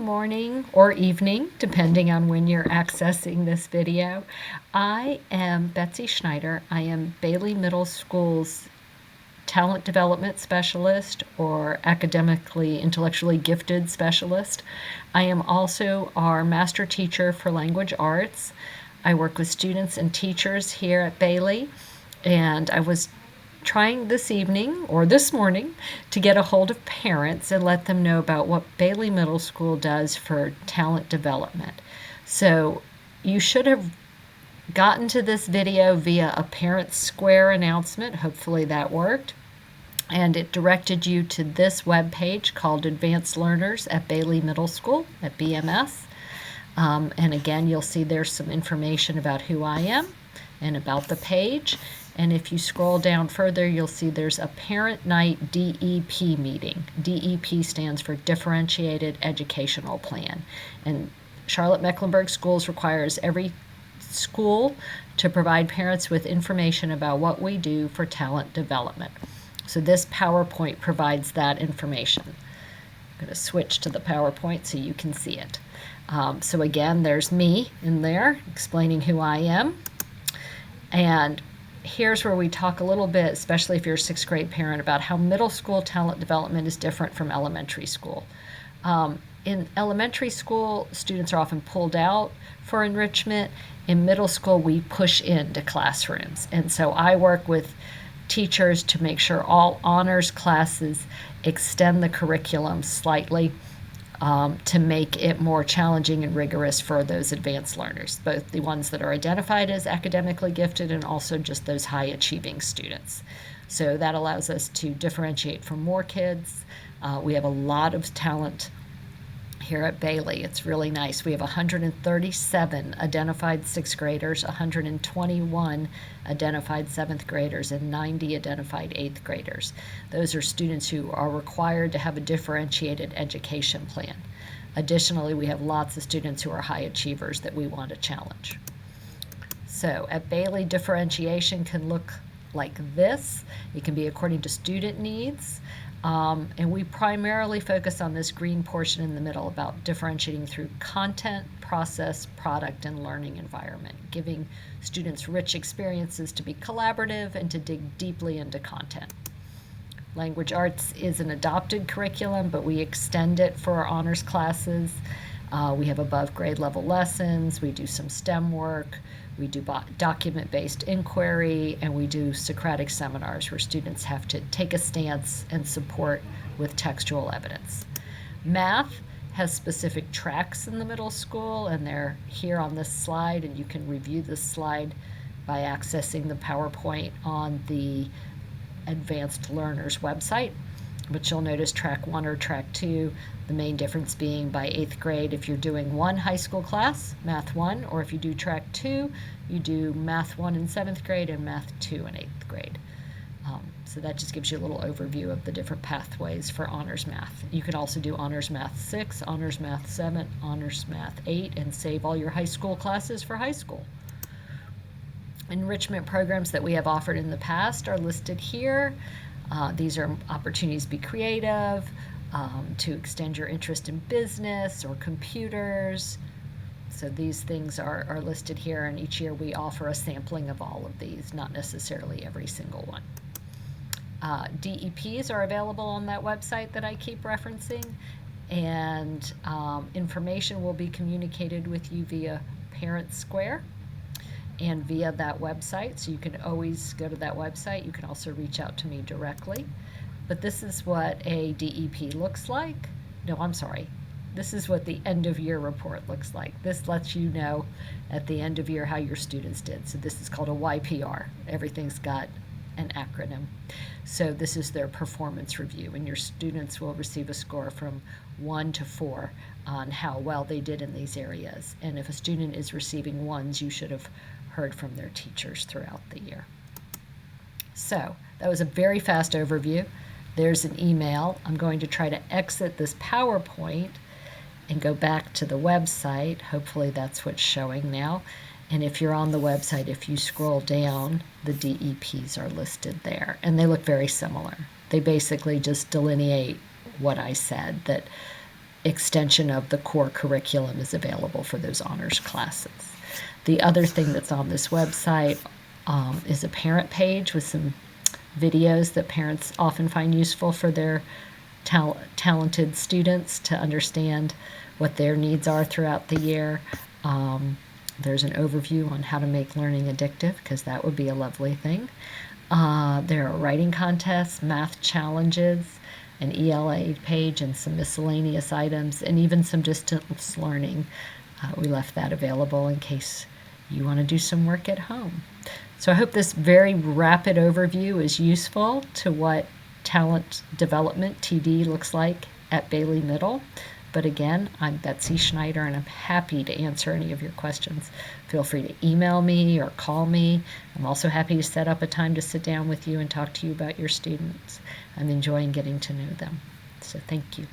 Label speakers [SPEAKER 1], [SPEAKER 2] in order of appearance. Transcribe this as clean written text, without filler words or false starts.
[SPEAKER 1] morning or evening, depending on when you're accessing this video. I am Betsy Schneider. I am Bailey Middle School's talent development specialist or academically, intellectually gifted specialist. I am also our master teacher for language arts. I work with students and teachers here at Bailey, and I was trying this evening or this morning to get a hold of parents and let them know about what Bailey Middle School does for talent development. So you should have gotten to this video via a Parent Square announcement. Hopefully that worked. And it directed you to this web page called Advanced Learners at Bailey Middle School at BMS. And again, you'll see there's some information about who I am and about the page. And if you scroll down further, you'll see there's a Parent Night DEP meeting. DEP stands for Differentiated Educational Plan. And Charlotte-Mecklenburg Schools requires every school to provide parents with information about what we do for talent development. So this PowerPoint provides that information. I'm going to switch to the PowerPoint so you can see it. So again, there's me in there explaining who I am. And here's where we talk a little bit, especially if you're a sixth grade parent, about how middle school talent development is different from elementary school. In elementary school, students are often pulled out for enrichment. In middle school, we push into classrooms. And so I work with teachers to make sure all honors classes extend the curriculum slightly to make it more challenging and rigorous for those advanced learners, both the ones that are identified as academically gifted and also just those high achieving students. So that allows us to differentiate from more kids. We have a lot of talent here at Bailey. It's really nice. We have 137 identified sixth graders, 121 identified seventh graders, and 90 identified eighth graders. Those are students who are required to have a differentiated education plan. Additionally, we have lots of students who are high achievers that we want to challenge. So at Bailey, differentiation can look like this. It can be according to student needs. And we primarily focus on this green portion in the middle about differentiating through content, process, product, and learning environment, giving students rich experiences to be collaborative and to dig deeply into content. Language arts is an adopted curriculum, but we extend it for our honors classes. We have above grade level lessons. We do some STEM work. We do document-based inquiry, and we do Socratic seminars where students have to take a stance and support with textual evidence. Math has specific tracks in the middle school, and they're here on this slide, and you can review this slide by accessing the PowerPoint on the Advanced Learners website. But you'll notice track 1 or track 2, the main difference being by 8th grade, if you're doing one high school class, Math 1, or if you do track 2, you do Math 1 in 7th grade and Math 2 in 8th grade. So that just gives you a little overview of the different pathways for Honors Math. You can also do Honors Math 6, Honors Math 7, Honors Math 8, and save all your high school classes for high school. Enrichment programs that we have offered in the past are listed here. These are opportunities to be creative, to extend your interest in business or computers. So these things are listed here, and each year we offer a sampling of all of these, not necessarily every single one. DEPs are available on that website that I keep referencing, and information will be communicated with you via Parent Square and via that website, so you can always go to that website. You can also reach out to me directly. But this is what a DEP looks like. No, I'm sorry. This is what the end of year report looks like. This lets you know at the end of year how your students did. So this is called a YPR. Everything's got an acronym. So this is their performance review, and your students will receive a score from 1 to 4 on how well they did in these areas. And if a student is receiving 1s, you should have heard from their teachers throughout the year. So that was a very fast overview. There's an email. I'm going to try to exit this PowerPoint and go back to the website. Hopefully that's what's showing now. And if you're on the website, if you scroll down, the DEPs are listed there, and they look very similar. They basically just delineate what I said, that extension of the core curriculum is available for those honors classes. The other thing that's on this website is a parent page with some videos that parents often find useful for their talented students to understand what their needs are throughout the year. There's an overview on how to make learning addictive, because that would be a lovely thing. There are writing contests, math challenges, an ELA page, and some miscellaneous items, and even some distance learning. We left that available in case you want to do some work at home. So I hope this very rapid overview is useful to what talent development, TD, looks like at Bailey Middle. But again, I'm Betsy Schneider, and I'm happy to answer any of your questions. Feel free to email me or call me. I'm also happy to set up a time to sit down with you and talk to you about your students. I'm enjoying getting to know them. So thank you.